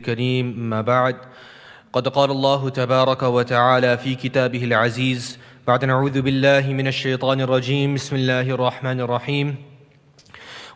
الكريم ما بعد قد قال الله تبارك وتعالى في كتابه العزيز بعد نعوذ بالله من الشيطان الرجيم بسم الله الرحمن الرحيم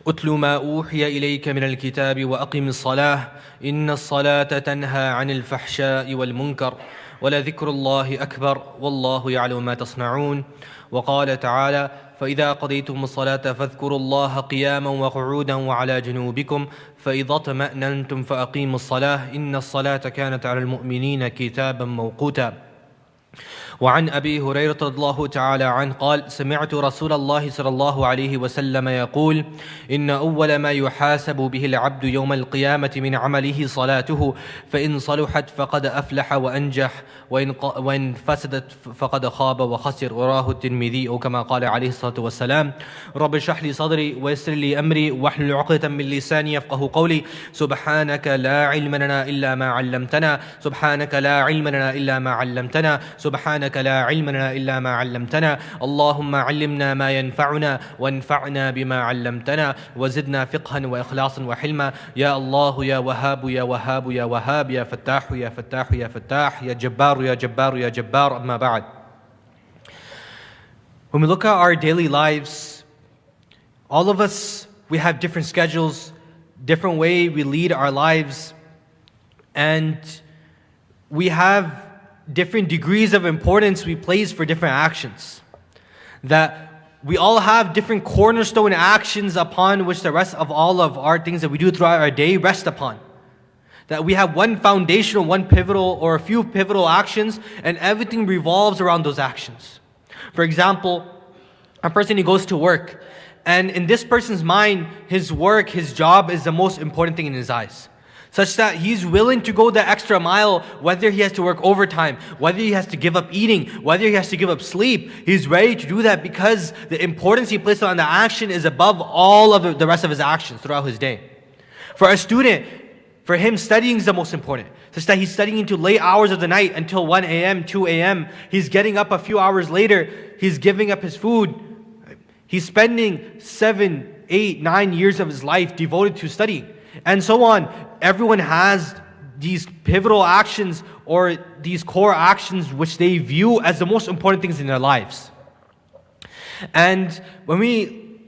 أتل ما أوحي إليك من الكتاب وأقم الصلاة إن الصلاة تنهى عن الفحشاء والمنكر ولذكر الله أكبر والله يعلم ما تصنعون. وقال تعالى فإذا قضيتم الصلاة فاذكروا الله قياما وقعودا وعلى جنوبكم فإذا اطمأننتم فأقيموا الصلاة إن الصلاة كانت على المؤمنين كتابا موقوتا. وعن أبي هريرة رضي الله تعالى عنه قال سمعت رسول الله صلى الله عليه وسلم يقول إن أول ما يحاسب به العبد يوم القيامة من عمله صلاته فإن صلحت فقد أفلح وأنجح وإن فسدت فقد خاب وخسر. وراه الترمذي أو كما قال عليه الصلاة والسلام رب اشرح لي صدري ويسر لي أمري واحلل عقدة من لساني يفقه قولي سبحانك لا علم لنا إلا ما علمتنا سبحانك لا علم لنا إلا ما علمتنا سبحانك لا علم لنا إلا ما علمتنا اللهم علمنا ما ينفعنا وانفعنا بما علمتنا وزدنا فقها وإخلاصا وحلما يا الله يا وهاب يا وهاب يا وهاب يا فتاح يا فتاح يا فتاح يا جبار يا جبار يا جبار. أما بعد. When we look at our daily lives, all of us, we have different schedules, different way we lead our lives, and we have different degrees of importance we place for different actions. That we all have different cornerstone actions upon which the rest of all of our things that we do throughout our day rest upon. That we have one foundational, one pivotal, or a few pivotal actions, and everything revolves around those actions. For example, a person, he goes to work, and in this person's mind, his work, his job is the most important thing in his eyes. Such that he's willing to go the extra mile, whether he has to work overtime, whether he has to give up eating, whether he has to give up sleep. He's ready to do that because the importance he places on the action is above all of the rest of his actions throughout his day. For a student, for him, studying is the most important. Such that he's studying into late hours of the night until 1 a.m., 2 a.m. He's getting up a few hours later. He's giving up his food. He's spending 7, 8, 9 years of his life devoted to studying. And so on. Everyone has these pivotal actions or these core actions which they view as the most important things in their lives. And when we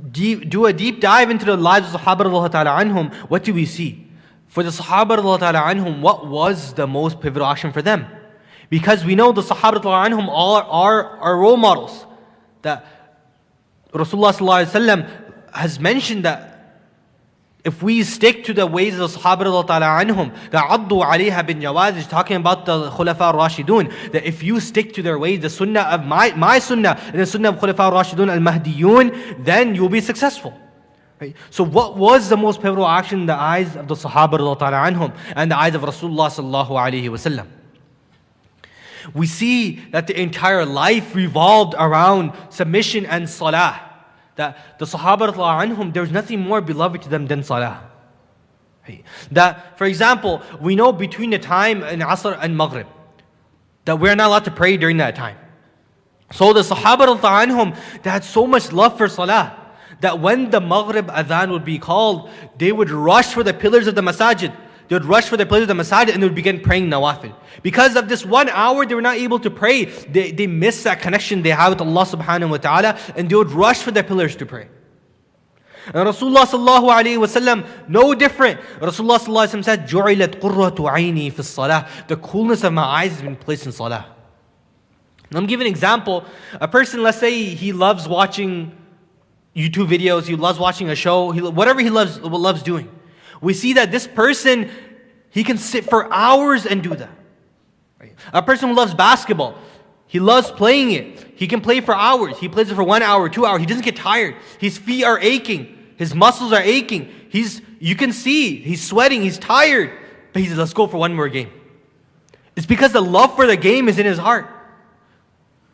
do a deep dive into the lives of the Sahaba radiallahu ta'ala anhum, what do we see? For the Sahaba radiallahu ta'ala anhum, what was the most pivotal action for them? Because we know the Sahaba radiallahu anhum are role models. That Rasulullah sallallahu alaihi wasallam has mentioned that if we stick to the ways of the Sahaba radiallahu ta'ala anhum, that addu alayha bin jawaz is talking about the Khulafa Rashidun, that if you stick to their ways, the sunnah of my sunnah and the sunnah of Khulafa Rashidun al-Mahdiyun, then you'll be successful. Right? So what was the most pivotal action in the eyes of the Sahaba radiallahu ta'ala anhum and the eyes of Rasulullah sallallahu alayhi wasallam? We see that the entire life revolved around submission and salah. That the Sahaba radiallahu anhum, there's nothing more beloved to them than salah. That, for example, we know between the time in Asr and Maghrib, that we're not allowed to pray during that time. So the Sahaba radiallahu anhum, they had so much love for salah, that when the Maghrib adhan would be called, they would rush for the pillars of the masajid. They would rush for the pillars of the masajid and they would begin praying nawafil. Because of this 1 hour they were not able to pray, they missed that connection they have with Allah subhanahu wa ta'ala, and they would rush for the pillars to pray. And Rasulullah sallallahu alayhi wa sallam, no different. Rasulullah sallallahu alayhi wa sallam said, جُعِلَتْ قُرَّةُ عَيْنِي فِي الصَّلَاةِ. The coolness of my eyes has been placed in salah. Let me give an example. A person, let's say he loves watching YouTube videos, he loves watching a show, whatever he loves doing. We see that this person, he can sit for hours and do that. Right? A person who loves basketball, he loves playing it. He can play for hours. He plays it for 1 hour, 2 hours. He doesn't get tired. His feet are aching. His muscles are aching. You can see, he's sweating, he's tired. But he says, let's go for one more game. It's because the love for the game is in his heart.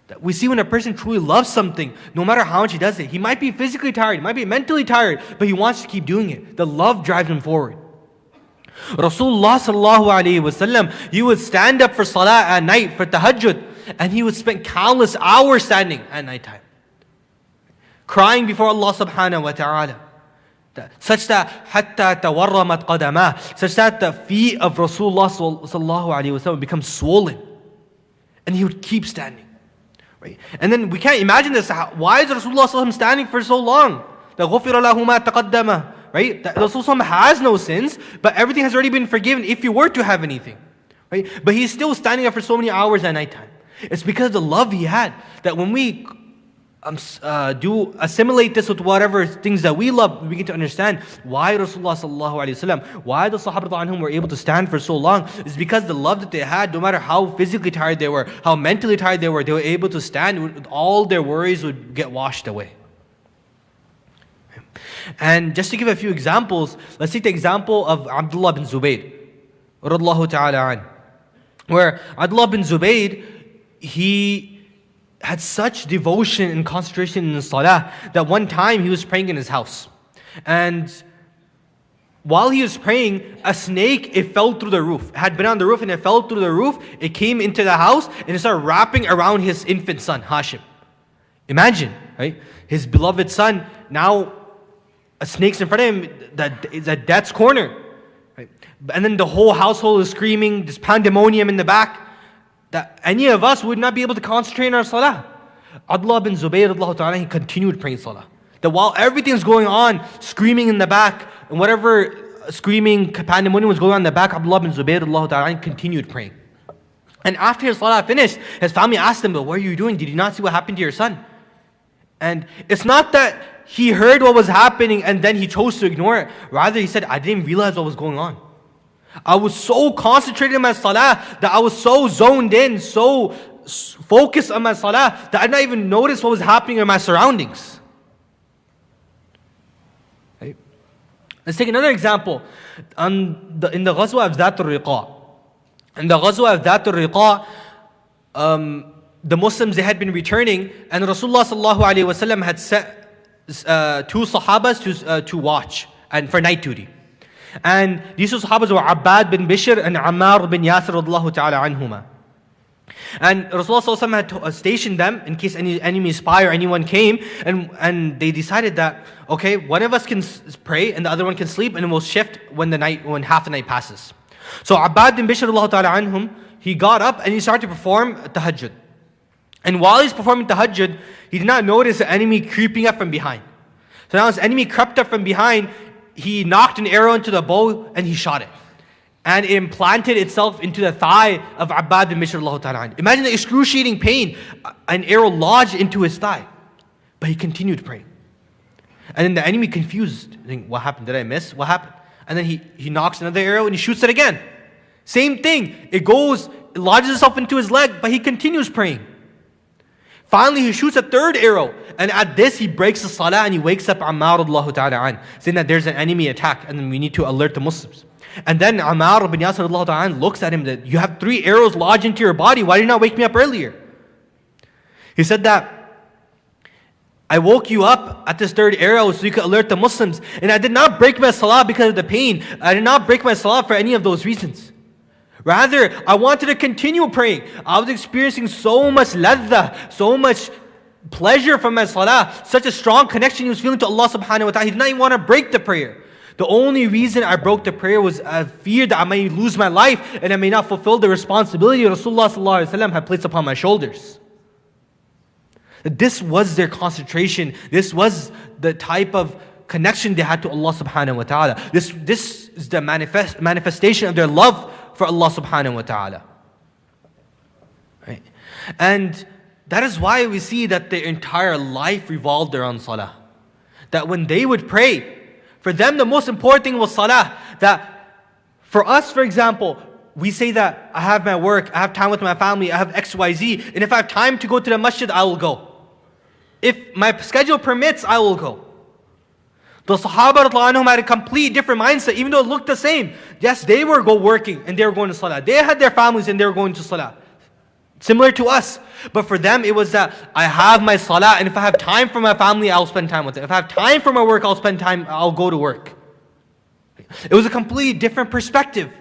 That we see when a person truly loves something, no matter how much he does it, he might be physically tired, he might be mentally tired, but he wants to keep doing it. The love drives him forward. Rasulullah sallallahu alayhi wa sallam, he would stand up for salah at night, for tahajjud, and he would spend countless hours standing at night time, crying before Allah subhanahu wa ta'ala. such that حَتَّى تَوَرَّمَتْ قَدَمَاهُ, such that the feet of Rasulullah sallallahu alaihi wasallam become swollen. And he would keep standing. Right? And then we can't imagine this. Why is Rasulullah sallallahu alaihi wasallam standing for so long? The غُفِرَ لَهُ مَا تَقَدَّمَ. Right? That Rasulullah has no sins, but everything has already been forgiven if you were to have anything. Right? But he's still standing up for so many hours at nighttime. It's because of the love he had. That when we do assimilate this with whatever things that we love, we begin to understand why Rasulullah sallallahu alaihi wasallam, why the Sahaba anhum were able to stand for so long. Is because the love that they had, no matter how physically tired they were, how mentally tired they were able to stand. With all their worries would get washed away. And just to give a few examples, let's take the example of Abdullah bin Zubayr radiyallahu ta'ala an, where Abdullah bin Zubayr, he had such devotion and concentration in the salah that one time he was praying in his house. And while he was praying, a snake, it fell through the roof. It had been on the roof and it fell through the roof. It came into the house and it started wrapping around his infant son, Hashim. Imagine, right? His beloved son, now a snake's in front of him, that is at death's corner. Right? And then the whole household is screaming, this pandemonium in the back, that any of us would not be able to concentrate in our salah. Abdullah bin Zubayr, he continued praying salah. That while everything's going on, screaming in the back, and whatever screaming pandemonium was going on in the back, Abdullah bin Zubayr continued praying. And after his salah finished, his family asked him, but what are you doing? Did you not see what happened to your son? And it's not that he heard what was happening and then he chose to ignore it. Rather, he said, I didn't realize what was going on. I was so concentrated in my salah that I was so zoned in, so focused on my salah that I did not even notice what was happening in my surroundings. Right? Let's take another example. In the Ghazwa of Dhatul Riqa. In the Ghazwa of Dhatul Riqa, the Muslims, they had been returning, and Rasulullah sallallahu alaihi wasallam had set two Sahabas to watch and for night duty. And these two Sahabas were Abid bin Bishr and Ammar bin Yasir radiyallahu ta'ala anhuma. And Rasulullah sallallahu alaihi wasallam had stationed them in case any enemy spy or anyone came, and they decided that, okay, one of us can pray and the other one can sleep, and we'll shift when half the night passes. So Abid bin Bishr radiyallahu ta'ala anhum, he got up and he started to perform tahajjud. And while he's performing tahajjud, he did not notice the enemy creeping up from behind. So now his enemy crept up from behind, he knocked an arrow into the bow and he shot it. And it implanted itself into the thigh of Abid bin Bishr. Imagine the excruciating pain, an arrow lodged into his thigh. But he continued praying. And then the enemy confused, thinking, what happened? Did I miss? What happened? And then he knocks another arrow and he shoots it again. Same thing. It lodges itself into his leg, but he continues praying. Finally, he shoots a third arrow. And at this, he breaks the salah and he wakes up Ammar radiyallahu ta'ala an, saying that there's an enemy attack and then we need to alert the Muslims. And then Ammar bin Yasir radiyallahu ta'ala an looks at him that, you have 3 arrows lodged into your body. Why did you not wake me up earlier? He said that, I woke you up at this third arrow so you could alert the Muslims. And I did not break my salah because of the pain. I did not break my salah for any of those reasons. Rather, I wanted to continue praying. I was experiencing so much ladha, so much pleasure from my salah, such a strong connection he was feeling to Allah subhanahu wa ta'ala. He did not even want to break the prayer. The only reason I broke the prayer was I feared that I may lose my life and I may not fulfill the responsibility Rasulullah sallallahu alaihi wasallam had placed upon my shoulders. This was their concentration. This was the type of connection they had to Allah subhanahu wa ta'ala. This is the manifestation of their love for Allah subhanahu wa ta'ala. Right? And that is why we see that their entire life revolved around salah. That when they would pray, for them the most important thing was salah. That for us, for example, we say that I have my work, I have time with my family, I have XYZ, and if I have time to go to the masjid, I will go. If my schedule permits, I will go. The Sahaba had a complete different mindset, even though it looked the same. Yes, they were working and they were going to salah. They had their families and they were going to salah. Similar to us. But for them, it was that I have my salah, and if I have time for my family, I'll spend time with it. If I have time for my work, I'll go to work. It was a completely different perspective.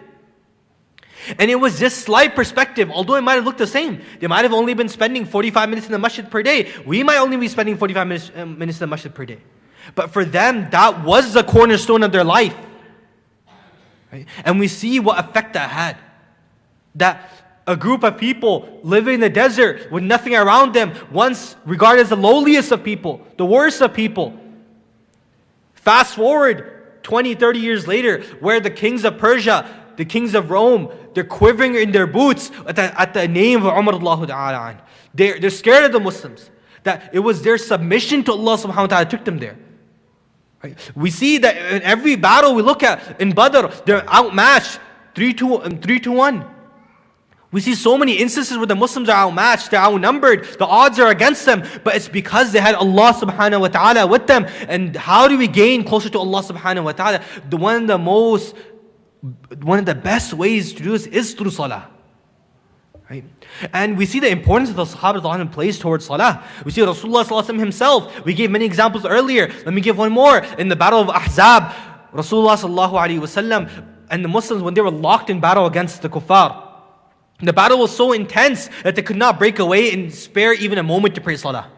And it was this slight perspective, although it might have looked the same. They might have only been spending 45 minutes in the masjid per day. We might only be spending 45 minutes in the masjid per day. But for them, that was the cornerstone of their life. Right? And we see what effect that had. That a group of people living in the desert with nothing around them, once regarded as the lowliest of people, the worst of people. Fast forward 20, 30 years later, where the kings of Persia, the kings of Rome, they're quivering in their boots at the name of Umar Allahu Ta'ala. They're scared of the Muslims. That it was their submission to Allah subhanahu wa ta'ala took them there. Right? We see that in every battle we look at, in Badr, they're outmatched 3-1. We see so many instances where the Muslims are outmatched, they're outnumbered, the odds are against them, but it's because they had Allah subhanahu wa ta'ala with them. And how do we gain closer to Allah subhanahu wa ta'ala? One of the best ways to do this is through salah. Right? And we see the importance of the Sahaba placed towards salah. We see Rasulullah himself. We gave many examples earlier. Let me give one more. In the battle of Ahzab, Rasulullah and the Muslims, when they were locked in battle against the kuffar, the battle was so intense that they could not break away and spare even a moment to pray salah.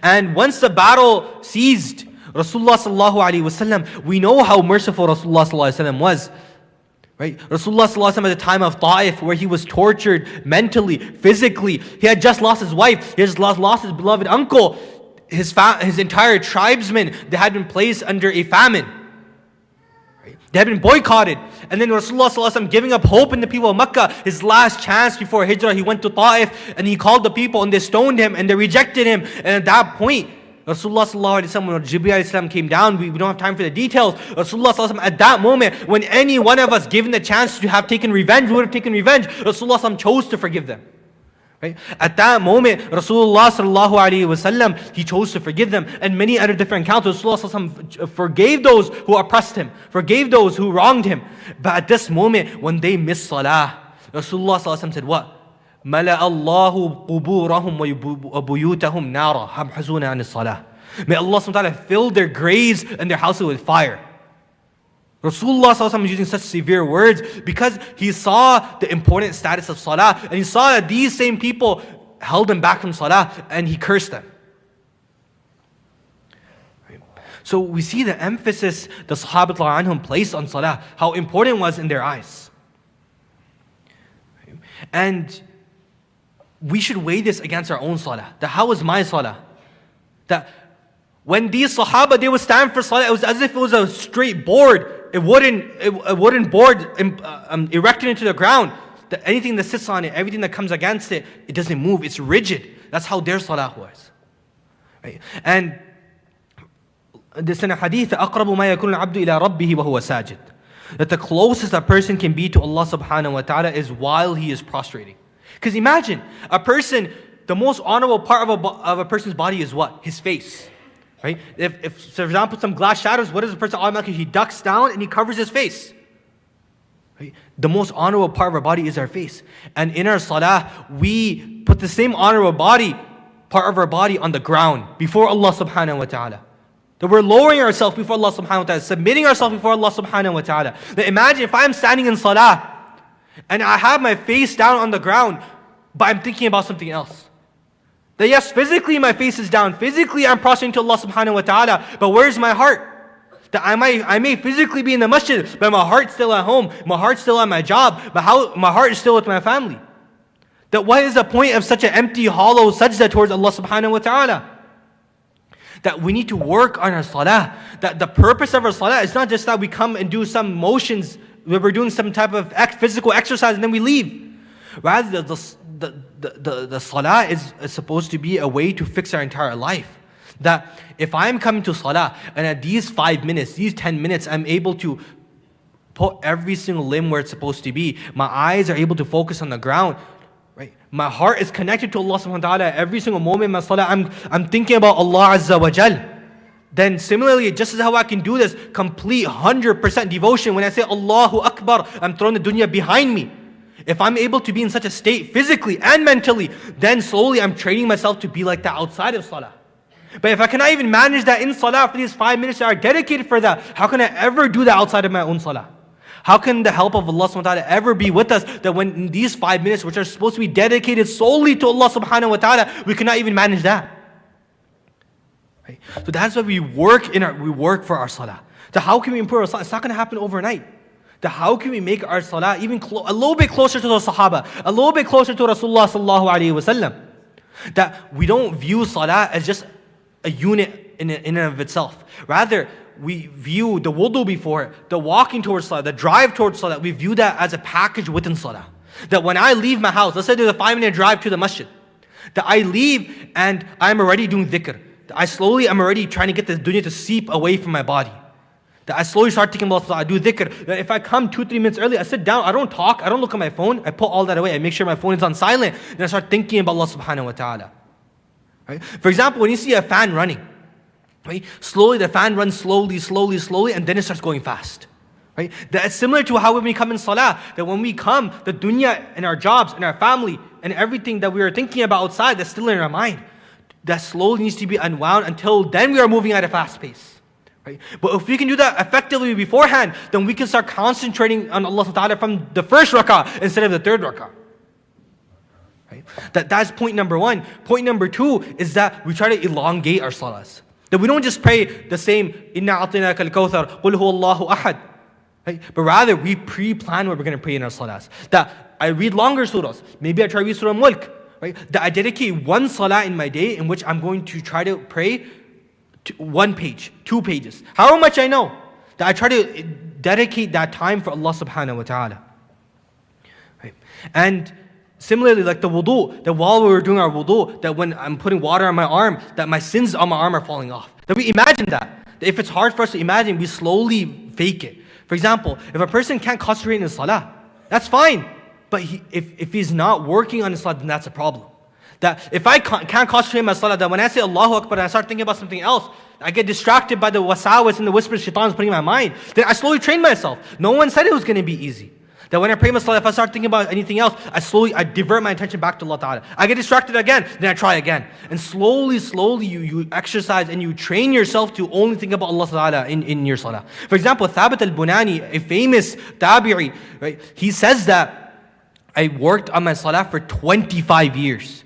And once the battle ceased, Rasulullah we know how merciful Rasulullah was. Right? Rasulullah at the time of Ta'if, where he was tortured mentally, physically. He had just lost his wife. He had just lost his beloved uncle. His entire tribesmen, they had been placed under a famine. Right? They had been boycotted. And then Rasulullah giving up hope in the people of Makkah, his last chance before Hijrah, he went to Ta'if and he called the people and they stoned him and they rejected him. And at that point, Rasulullah when Jibreel came down, we don't have time for the details. Rasulullah at that moment, when any one of us given the chance to have taken revenge, we would have taken revenge. Rasulullah chose to forgive them. Right? At that moment, Rasulullah he chose to forgive them. And many other different encounters, Rasulullah forgave those who oppressed him, forgave those who wronged him. But at this moment, when they missed salah, Rasulullah said what? مَلَأَ اللَّهُ قُبُورَهُمْ وَبُيُوتَهُمْ نَارًا يَبْحَثُونَ عَنِ الصَّلَاةِ. May Allah subhanahu wa ta'ala fill their graves and their houses with fire. Rasulullah was using such severe words because he saw the important status of salah, and he saw that these same people held him back from salah, and he cursed them. So we see the emphasis the Sahaba anhum placed on salah, how important it was in their eyes. And we should weigh this against our own salah. That how is my salah? That when these Sahaba, they would stand for salah, it was as if it was a straight board. It wouldn't board erected into the ground. That anything that sits on it, everything that comes against it, it doesn't move. It's rigid. That's how their salah was. Right? And this in a hadith, أَقْرَبُ مَا يَكُونُ الْعَبْدُ إِلَىٰ رَبِّهِ وَهُوَ سَاجِدٌ. That the closest a person can be to Allah subhanahu wa ta'ala is while he is prostrating. Because imagine, a person, the most honorable part of a person's body is what? His face. Right? If for example, some glass shatters, what does the person automatically? He ducks down and he covers his face. Right? The most honorable part of our body is our face. And in our salah, we put the same honorable part of our body on the ground before Allah subhanahu wa ta'ala. That we're lowering ourselves before Allah subhanahu wa ta'ala, submitting ourselves before Allah subhanahu wa ta'ala. Now imagine if I'm standing in salah and I have my face down on the ground, but I'm thinking about something else. That yes, physically my face is down, physically I'm prostrating to Allah subhanahu wa ta'ala, but where's my heart? That I may physically be in the masjid, but my heart's still at home, my heart's still at my job, my heart is still with my family. That what is the point of such an empty, hollow sajda towards Allah subhanahu wa ta'ala? That we need to work on our salah. That the purpose of our salah is not just that we come and do some motions, where we're doing some type of physical exercise and then we leave. Rather, the salah is supposed to be a way to fix our entire life. That if I'm coming to salah and at these 5 minutes, these 10 minutes, I'm able to put every single limb where it's supposed to be. My eyes are able to focus on the ground. Right? My heart is connected to Allah subhanahu wa ta'ala. Every single moment in my salah, I'm thinking about Allah Azza wa Jal. Then similarly, just as how I can do this, complete 100% devotion. When I say Allahu Akbar, I'm throwing the dunya behind me. If I'm able to be in such a state physically and mentally, then slowly I'm training myself to be like that outside of salah. But if I cannot even manage that in salah for these 5 minutes that are dedicated for that, how can I ever do that outside of my own salah? How can the help of Allah subhanahu wa ta'ala ever be with us that when in these 5 minutes, which are supposed to be dedicated solely to Allah subhanahu wa ta'ala, we cannot even manage that? Right? So that's why we work for our salah. So how can we improve our salah? It's not going to happen overnight. So how can we make our salah even a little bit closer to the Sahaba, a little bit closer to Rasulullah sallallahu alaihi wasallam? That we don't view salah as just a unit in and of itself. Rather, we view the wudu before it, the walking towards salah, the drive towards salah, we view that as a package within salah. That when I leave my house, let's say there's a 5-minute drive to the masjid, that I leave and I'm already doing dhikr. I'm already trying to get the dunya to seep away from my body. That I slowly start thinking about salah, I do dhikr. That if I come 2-3 minutes early, I sit down, I don't talk, I don't look at my phone, I put all that away, I make sure my phone is on silent, then I start thinking about Allah subhanahu wa ta'ala. Right? For example, when you see a fan running, right? Slowly the fan runs slowly, and then it starts going fast. Right? That's similar to how when we come in salah, that when we come, the dunya and our jobs and our family and everything that we are thinking about outside that's still in our mind, that slowly needs to be unwound until then we are moving at a fast pace. Right? But if we can do that effectively beforehand, then we can start concentrating on Allah Ta'ala from the first rak'ah instead of the third rak'ah. Right? That's point number one. Point number two is that we try to elongate our salahs. That we don't just pray the same, Inna a'tinaka al-kawthar, Qul huwa Allahu ahad. Right? But rather, we pre-plan what we're going to pray in our salahs. That I read longer surahs. Maybe I try to read Surah Mulk. Right? That I dedicate one salah in my day in which I'm going to try to pray 1 page, 2 pages. However much I know. That I try to dedicate that time for Allah subhanahu wa ta'ala. Right? And similarly, like the wudu, that while we were doing our wudu, that when I'm putting water on my arm, that my sins on my arm are falling off. That we imagine that. If it's hard for us to imagine, we slowly fake it. For example, if a person can't concentrate in his salah, that's fine. But if he's not working on his salah, then that's a problem. That if I can't concentrate on my salah, that when I say Allahu Akbar and I start thinking about something else, I get distracted by the wasawis and the whispers shaitan is putting in my mind, then I slowly train myself. No one said it was going to be easy. That when I pray my salah, if I start thinking about anything else, I divert my attention back to Allah Ta'ala. I get distracted again, then I try again. And slowly you exercise and you train yourself to only think about Allah Ta'ala in your salah. For example, Thabit al-Bunani, a famous tabi'i, right? He says that I worked on my salah for 25 years.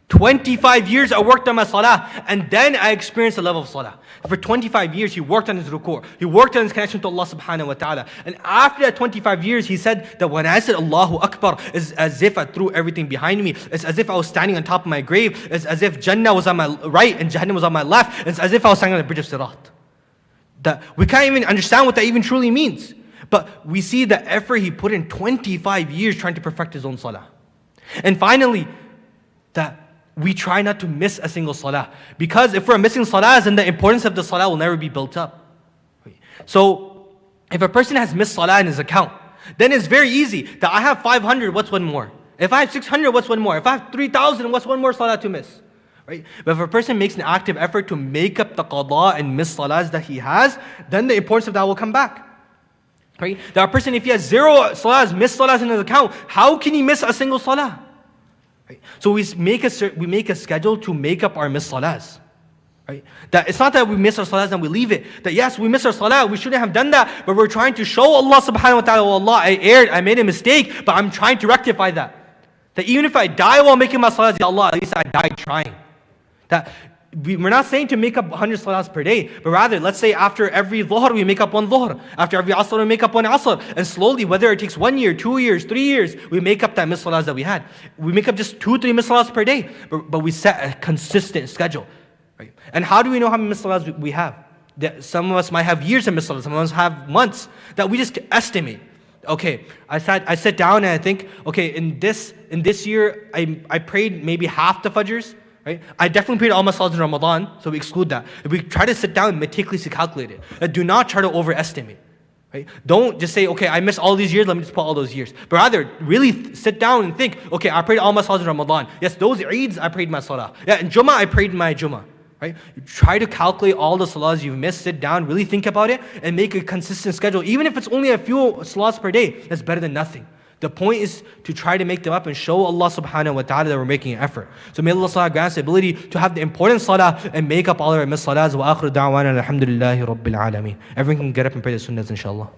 25 years I worked on my salah, and then I experienced the level of salah. For 25 years he worked on his ruku', he worked on his connection to Allah subhanahu wa ta'ala. And after that 25 years he said that when I said Allahu Akbar, it's as if I threw everything behind me. It's as if I was standing on top of my grave. It's as if Jannah was on my right and Jahannam was on my left. It's as if I was standing on the bridge of Sirat. That we can't even understand what that even truly means. But we see the effort he put in 25 years trying to perfect his own salah. And finally, that we try not to miss a single salah. Because if we're missing salahs, then the importance of the salah will never be built up. So, if a person has missed salah in his account, then it's very easy that I have 500, what's one more? If I have 600, what's one more? If I have 3,000, what's one more salah to miss? Right? But if a person makes an active effort to make up the qada and miss salahs that he has, then the importance of that will come back. Right? That a person, if he has 0 salahs, missed salahs in his account, how can he miss a single salah? Right? So we make a schedule to make up our missed salahs. Right? That it's not that we miss our salahs and we leave it. That yes, we miss our salah, we shouldn't have done that, but we're trying to show Allah subhanahu wa ta'ala, oh Allah, I erred, I made a mistake, but I'm trying to rectify that. That even if I die while making my salahs, ya Allah, at least I died trying. That we're not saying to make up 100 salahs per day, but rather, let's say after every dhuhr, we make up 1 dhuhr. After every asr, we make up 1 asr. And slowly, whether it takes 1 year, 2 years, 3 years, we make up that missed salahs that we had. We make up just 2-3 missed salahs per day, but we set a consistent schedule. Right? And how do we know how many missed salahs we have? That some of us might have years of missed salahs, some of us have months, that we just estimate. Okay, I sit down and I think, okay, in this year, I prayed maybe half the fajrs. Right? I definitely prayed all my salahs in Ramadan, so we exclude that. If we try to sit down and meticulously calculate it, do not try to overestimate. Right? Don't just say, okay, I missed all these years, let me just put all those years. But rather, really sit down and think, okay, I prayed all my salahs in Ramadan. Yes, those Eids, I prayed my salah. Yeah, in Jumu'ah, I prayed my Jumu'ah. Right? You try to calculate all the salahs you've missed, sit down, really think about it, and make a consistent schedule. Even if it's only a few salahs per day, that's better than nothing. The point is to try to make them up and show Allah subhanahu wa ta'ala that we're making an effort. So may Allah grant us the ability to have the important salah and make up all our missed salahs. Wa akhiru da'wana alhamdulillahi rabbil alameen. Everyone can get up and pray the sunnahs inshallah.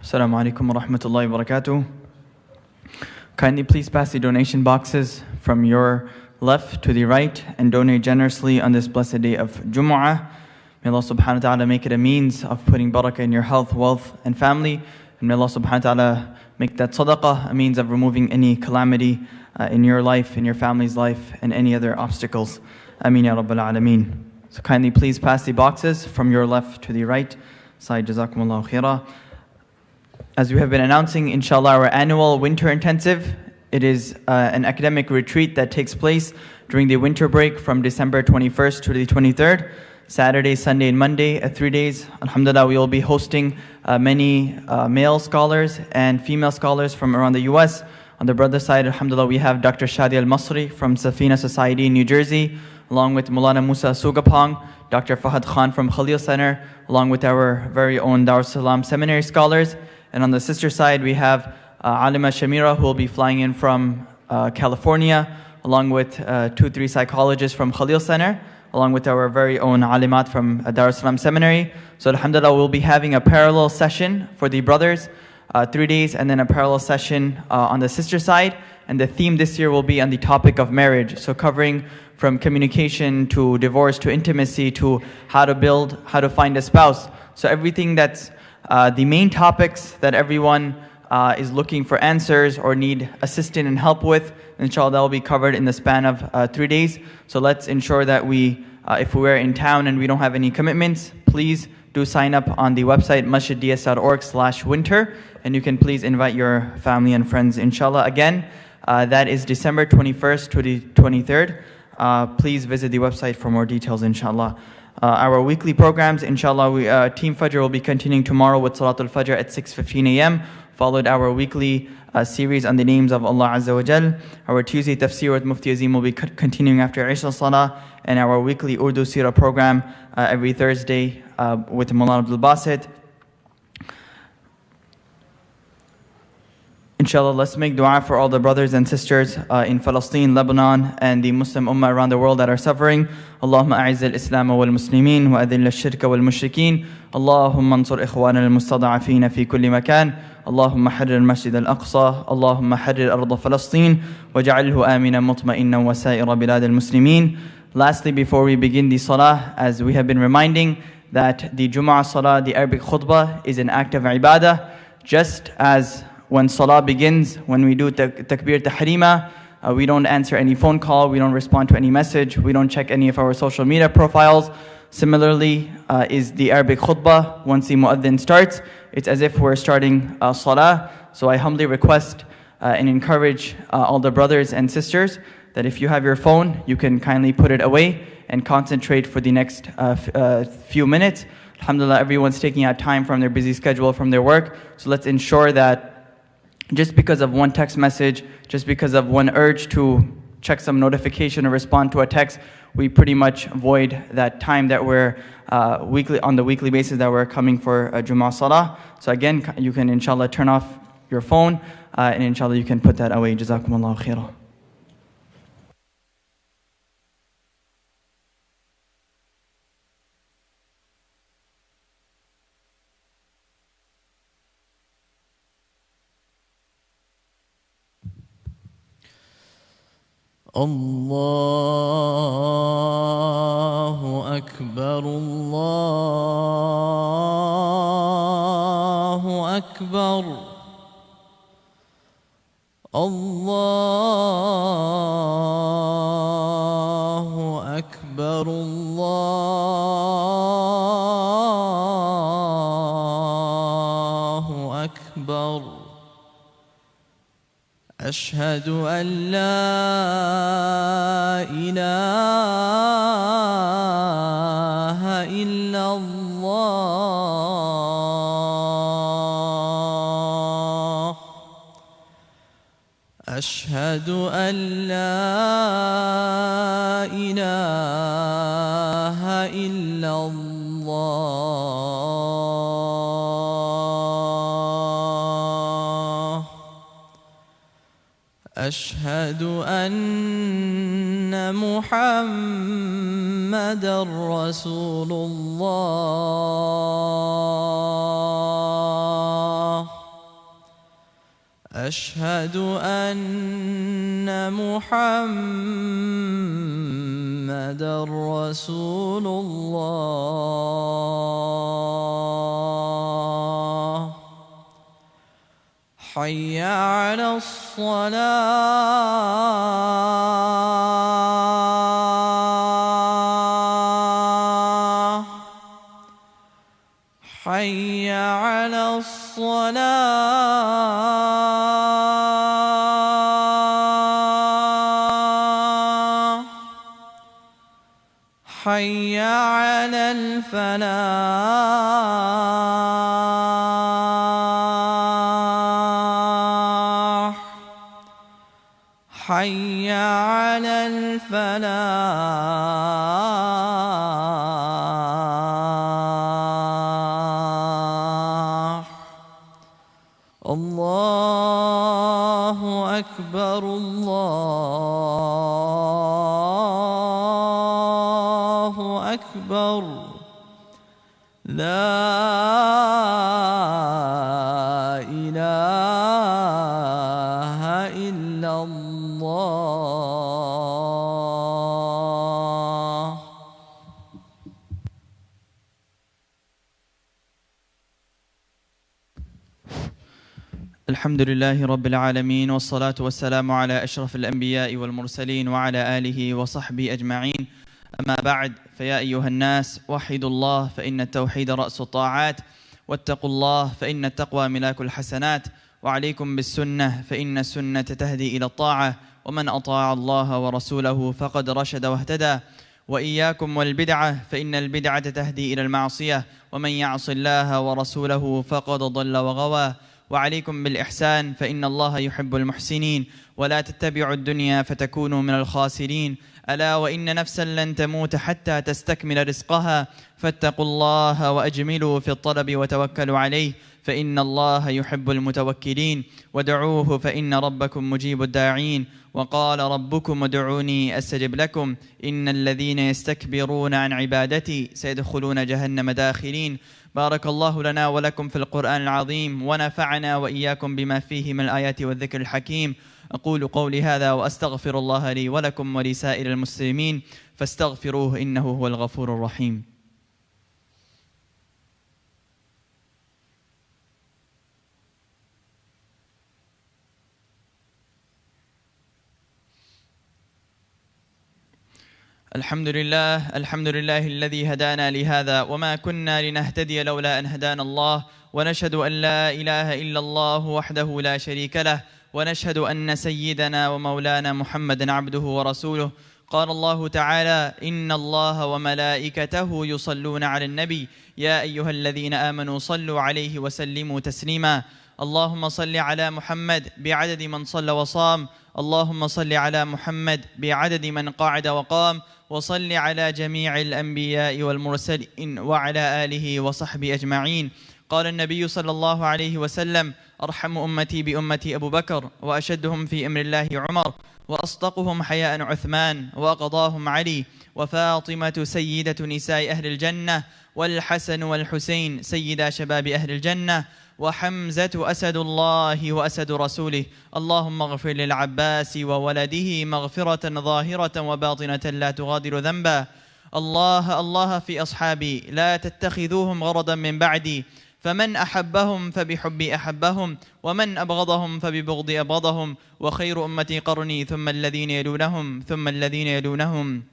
Assalamu alaikum wa rahmatullahi wa barakatuh. Kindly please pass the donation boxes from your left to the right and donate generously on this blessed day of Jumu'ah. May Allah subhanahu wa ta'ala make it a means of putting barakah in your health, wealth and family. And may Allah subhanahu wa ta'ala make that sadaqah a means of removing any calamity in your life, in your family's life, and any other obstacles. Ameen ya Rabbal Alameen. So kindly please pass the boxes from your left to the right side. Jazakumullahu Khairun. As we have been announcing, inshallah, our annual winter intensive, it is an academic retreat that takes place during the winter break from December 21st to the 23rd, Saturday, Sunday, and Monday, 3 days. Alhamdulillah, we will be hosting many male scholars and female scholars from around the US. On the brother side, alhamdulillah, we have Dr. Shadi Al-Masri from Safina Society in New Jersey, along with Maulana Musa Sugapong, Dr. Fahad Khan from Khalil Center, along with our very own Dar es Salaam seminary scholars. And on the sister side, we have Alima Shamira, who will be flying in from California, along with 2-3 psychologists from Khalil Center, along with our very own Alimat from Dar es Salaam Seminary. So alhamdulillah, we'll be having a parallel session for the brothers, 3 days, and then a parallel session on the sister side. And the theme this year will be on the topic of marriage. So covering from communication to divorce to intimacy to how to build, how to find a spouse. So everything that's the main topics that everyone is looking for answers or need assistance and help with, inshallah, that will be covered in the span of 3 days. So let's ensure that we, if we're in town and we don't have any commitments, please do sign up on the website masjidds.org/winter, and you can please invite your family and friends, inshallah. Again, that is December 21st to the 23rd. Please visit the website for more details, inshallah. Our weekly programs, inshallah, Team Fajr will be continuing tomorrow with Salatul Fajr at 6:15 a.m., followed our weekly series on the names of Allah Azza wa Jal. Our Tuesday Tafsir with Mufti Azim will be continuing after Isha Salah, and our weekly Urdu Sirah program every Thursday with Maulana Abdul Basit. Inshallah, let's make dua for all the brothers and sisters in Palestine, Lebanon, and the Muslim Ummah around the world that are suffering. Allahumma a'izz al-Islam wal-Muslimin wa adhill al-shirka wal-mushrikeen. Allahumma ansur ikhwana al-mustada'afina fi kulli makan. Allahumma harrir al-masjid al-aqsa. Allahumma harrir arda Palestine. Waj'alhu aminan mutma'innan wa sa'ira bilad al-Muslimin. Lastly, before we begin the salah, as we have been reminding that the Jumu'ah salah, the Arabic khutbah, is an act of ibadah, just as when salah begins, when we do takbir tahrima, we don't answer any phone call, we don't respond to any message, we don't check any of our social media profiles. Similarly, is the Arabic khutbah. Once the muaddin starts, it's as if we're starting salah. So I humbly request and encourage all the brothers and sisters that if you have your phone, you can kindly put it away and concentrate for the next few minutes. Alhamdulillah, everyone's taking out time from their busy schedule, from their work. So let's ensure that just because of one text message, just because of one urge to check some notification or respond to a text, we pretty much avoid that time that we're on the weekly basis that we're coming for Jumu'ah Salah. So again, you can inshallah turn off your phone and inshallah you can put that away. Jazakumullahu Khairun. Allahu Akbar, Allahu Akbar, Allahu Akbar, Allahu Akbar. أشهد أن لا إله إلا الله أشهد أن لا إله إلا الله أشهد أن محمدًا رسول الله أشهد أن محمدًا رسول الله. حي على الصلاة. حي على الصلاة. حي على الفلاح. حي على الفلاح. الله أكبر الله أكبر. لا إله إلا الله. الحمد لله رب العالمين، والصلاة والسلام على أشرف الأنبياء والمرسلين وعلى آله وصحبه أجمعين. أما بعد، فيا أيها الناس، وحدوا الله فإن التوحيد رأس الطاعات، واتقوا الله فإن التقوى ملاك الحسنات، وعليكم بالسنة فإن السنة تهدي إلى الطاعة، ومن أطاع الله ورسوله فقد رشد واهتدى. وإياكم والبدعة فإن البدعة تهدي إلى المعصية، ومن يعص الله ورسوله فقد ضل وغوى. وعليكم بالإحسان فإن الله يحب المحسنين، ولا تتبعوا الدنيا فتكونوا من الخاسرين. ألا وإن نفسا لن تموت حتى تستكمل رزقها، فاتقوا الله وأجملوا في الطلب وتوكلوا عليه، فإن الله يحب المتوكلين. ودعوه فإن ربكم مجيب الداعين. وقال ربكم ادعوني أستجب لكم، إن الذين يستكبرون عن عبادتي سيدخلون جهنم داخرين. بارك الله لنا ولكم في القرآن العظيم، ونفعنا وإياكم بما فيه من الآيات والذكر الحكيم. أقول قولي هذا وأستغفر الله لي ولكم ولسائر المسلمين، فاستغفروه إنه هو الغفور الرحيم. الحمد لله الذي هدانا لهذا، وما كنا لنهتدي لولا أن هدانا الله. ونشهد أن لا إله إلا الله وحده لا شريك له، ونشهد أن سيدنا ومولانا محمدا عبده ورسوله. قال الله تعالى: إن الله وملائكته يصلون على النبي، يا أيها الذين آمنوا صلوا عليه وسلموا تسليما. اللهم صل على محمد بعدد من صلى وصام، اللهم صل على محمد بعدد من قعد وقام، وصل على جميع الأنبياء والمرسلين وعلى آله وصحبه أجمعين. قال النبي صلى الله عليه وسلم: أرحم أمتي بأمتي أبو بكر، وأشدهم في أمر الله عمر، وأصدقهم حياء عثمان، وأقضاهم علي، وفاطمة سيدة نساء أهل الجنة، والحسن والحسين سيدا شباب أهل الجنة، وحمزة أسد الله وأسد رسوله. اللهم اغفر للعباس وولده مغفرة ظاهرة وباطنة لا تغادر ذنبا. الله في أصحابي، لا تتخذوهم غرضا من بعدي، فمن أحبهم فبحبي أحبهم، ومن أبغضهم فببغضي أبغضهم، وخير أمتي قرني ثم الذين يلونهم ثم الذين يلونهم.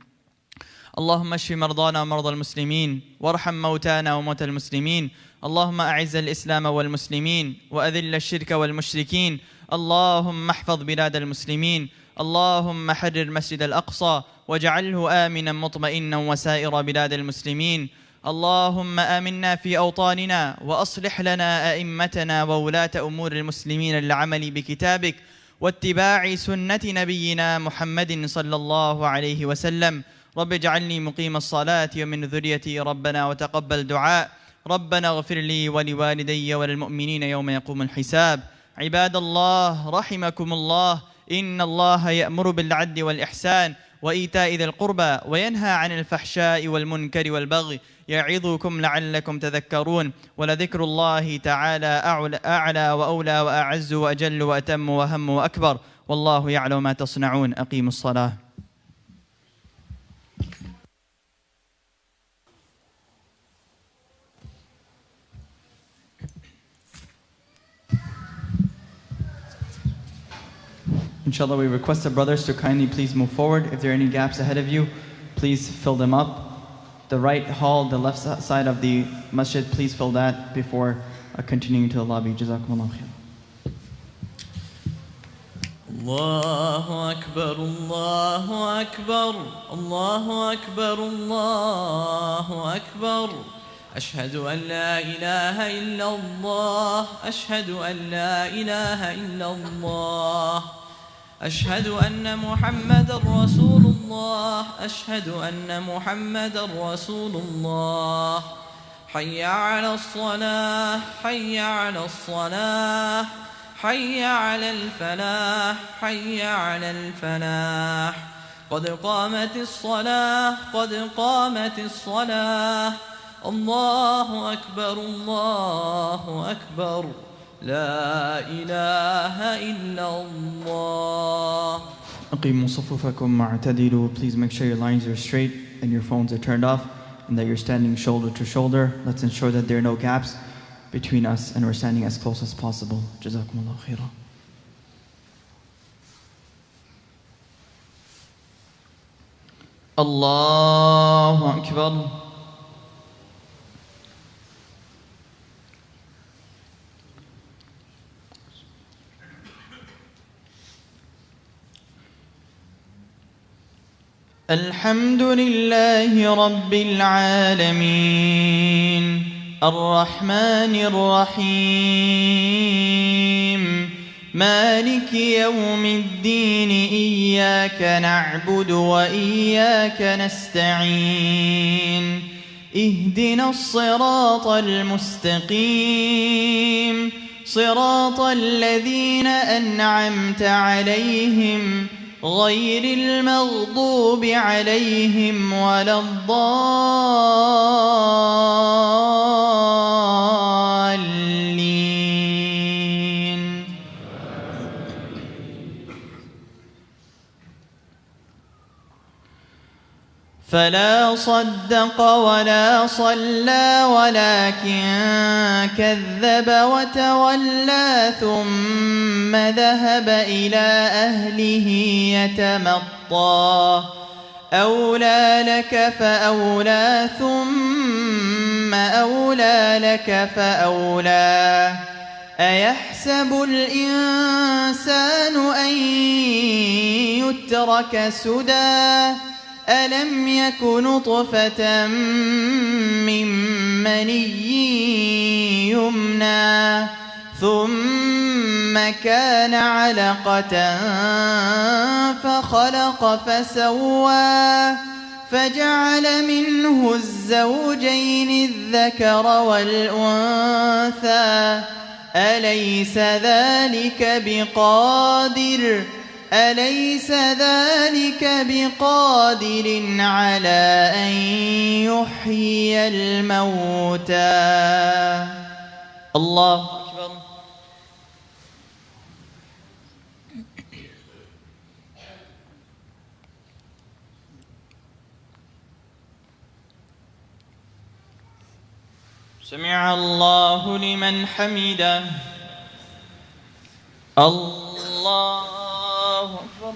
اللهم اشف مرضانا ومرضى المسلمين، وارحم موتانا وموتى المسلمين. اللهم أعز الإسلام والمسلمين، وأذل الشرك والمشركين. اللهم احفظ بلاد المسلمين. اللهم حرر مسجد الأقصى واجعله آمنا مطمئنا وسائر بلاد المسلمين. اللهم آمنا في أوطاننا، وأصلح لنا أئمتنا وولاة أمور المسلمين للعمل بكتابك واتباع سنة نبينا محمد صلى الله عليه وسلم. رب اجعلني مقيم الصلاة ومن ذريتي ربنا وتقبل دعاء. ربنا اغفر لي ولوالدي وللمؤمنين يوم يقوم الحساب. عباد الله رحمكم الله، إن الله يأمر بالعدل والإحسان وإيتاء ذي القربى وينهى عن الفحشاء والمنكر والبغي يعظكم لعلكم تذكرون ولذكر الله تعالى أعلى وأولى وأعز وأجل وأتم وهم وأكبر والله يعلم ما تصنعون. أقيموا الصلاة. Inshallah, we request the brothers to kindly please move forward. If there are any gaps ahead of you, please fill them up. The right hall, the left side of the masjid, please fill that before continuing to the lobby. Jazakumullahu Khairun. الله أكبر الله أكبر الله أكبر الله أكبر أشهد أن لا إله إلا الله أشهد أن لا إله إلا الله أشهد أن محمد رسول الله أشهد أن محمد رسول الله حي على الصلاة حي على الصلاة حي على الفلاح حي على الفلاح قد قامت الصلاة قد قامت الصلاة الله أكبر الله أكبر لا إله إلا الله. أقيموا صفوفكم واعتدلوا. Please make sure your lines are straight and your phones are turned off and that you're standing shoulder to shoulder. Let's ensure that there are no gaps between us and we're standing as close as possible. Jazakumullahu Khairun. Allahu Akbar. الحمد لله رب العالمين الرحمن الرحيم مالك يوم الدين إياك نعبد وإياك نستعين اهدنا الصراط المستقيم صراط الذين أنعمت عليهم غير المغضوب عليهم ولا الضالين. فلا صدق ولا صلى ولكن كذب وتولى ثم ذهب إلى أهله يتمطى أولى لك فأولى ثم أولى لك فأولى أيحسب الإنسان أن يترك سدى ألم يك نطفة من مني يمنى ثم كان علقة فخلق فسوى فجعل منه الزوجين الذكر والأنثى أليس ذلك بقادر على أن يحيي الموتى. الله أكبر. سمع الله لمن حمده. الله أكبر.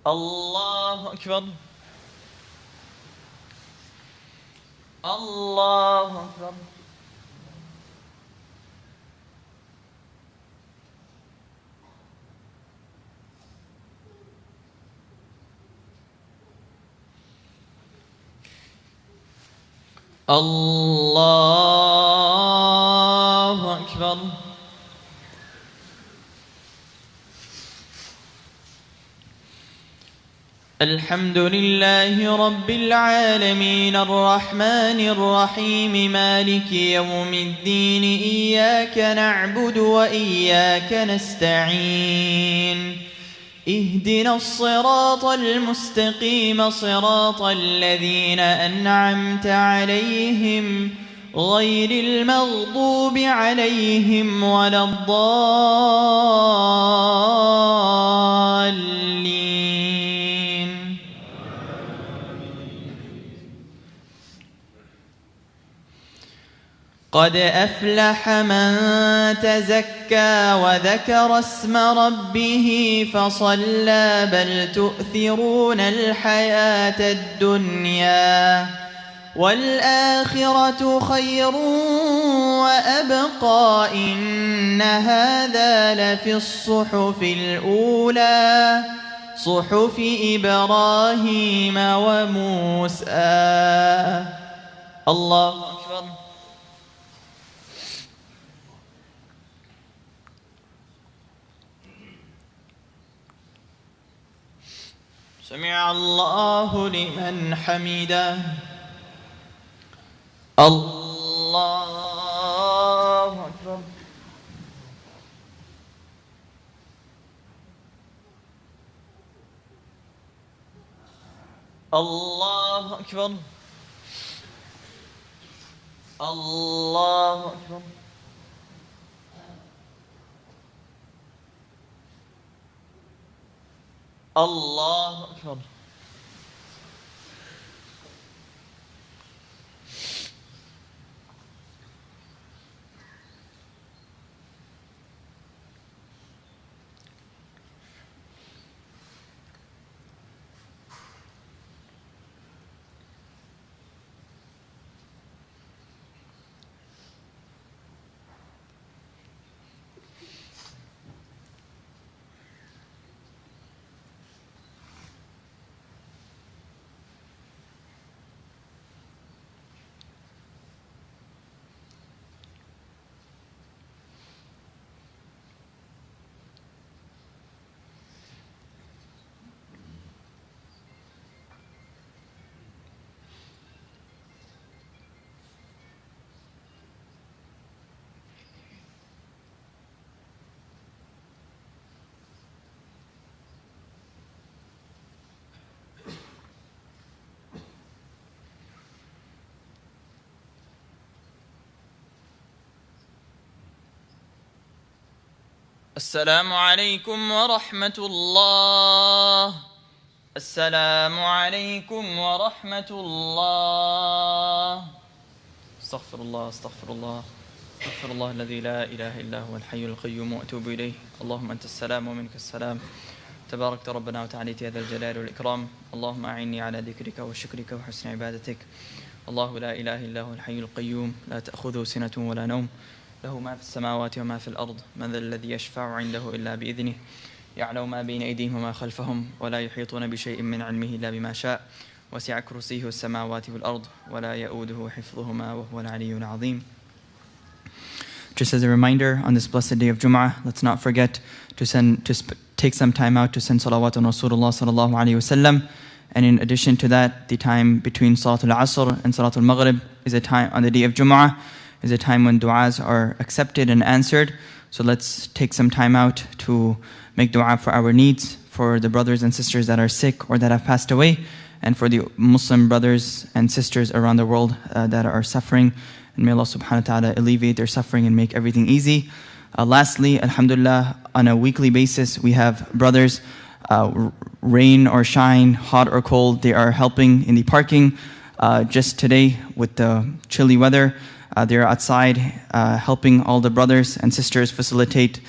الله أكبر. الله أكبر. الله أكبر. الحمد الحمد لله رب العالمين الرحمن الرحيم مالك يوم الدين إياك نعبد وإياك نستعين اهدنا الصراط المستقيم صراط الذين أنعمت عليهم غير المغضوب عليهم ولا الضالين. قد أفلح من تزكى وذكر اسم ربه فصلى بل تؤثرون الحياة الدنيا والآخرة خير وأبقى إن هذا لفي الصحف الأولى صحف إبراهيم وموسى. الله أكبر. سمع الله لمن حمده. الله أكبر. الله أكبر. الله أكبر. الله أكبر. السلام عليكم ورحمة الله. السلام عليكم ورحمة الله. استغفر الله استغفر الله استغفر الله الذي لا إله إلا هو الحي القيوم وأتوب إليه. اللهم أنت السلام ومنك السلام تباركت ربنا وتعاليت يا ذا الجلال والإكرام. اللهم أعني على ذكرك وشكرك وحسن عبادتك. الله لا إله إلا هو الحي القيوم لا تأخذه سنة ولا نوم له ما في السماوات وما في الأرض من ذا الذي يشفع عنده إلا بإذنه يعلم ما بين أيديهم وما خلفهم ولا يحيطون بشيء من علمه إلا بما شاء وسع كرسيه السماوات والأرض ولا يؤوده حفظهما وهو العلي العظيم. Just as a reminder, on this blessed day of Jumu'ah, let's not forget to take some time out to send salawat on Rasulullah sallallahu alayhi wasallam. And in addition to that, the time between Salatul Asr and Salatul Maghrib is a time on the day of Jumu'ah, is a time when du'as are accepted and answered. So let's take some time out to make du'a for our needs, for the brothers and sisters that are sick or that have passed away, and for the Muslim brothers and sisters around the world that are suffering. And may Allah subhanahu wa ta'ala alleviate their suffering and make everything easy. Lastly, alhamdulillah, on a weekly basis, we have brothers, rain or shine, hot or cold, they are helping in the parking. Just today, with the chilly weather, they're outside helping all the brothers and sisters facilitate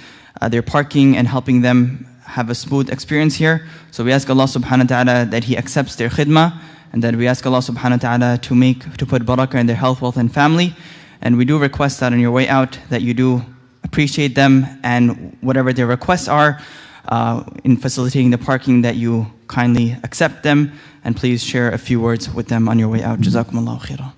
their parking and helping them have a smooth experience here. So we ask Allah subhanahu wa ta'ala that He accepts their khidmah, and that we ask Allah subhanahu wa ta'ala to put barakah in their health, wealth and family. And we do request that on your way out that you do appreciate them, and whatever their requests are in facilitating the parking, that you kindly accept them, and please share a few words with them on your way out. Jazakumullahu Khairun.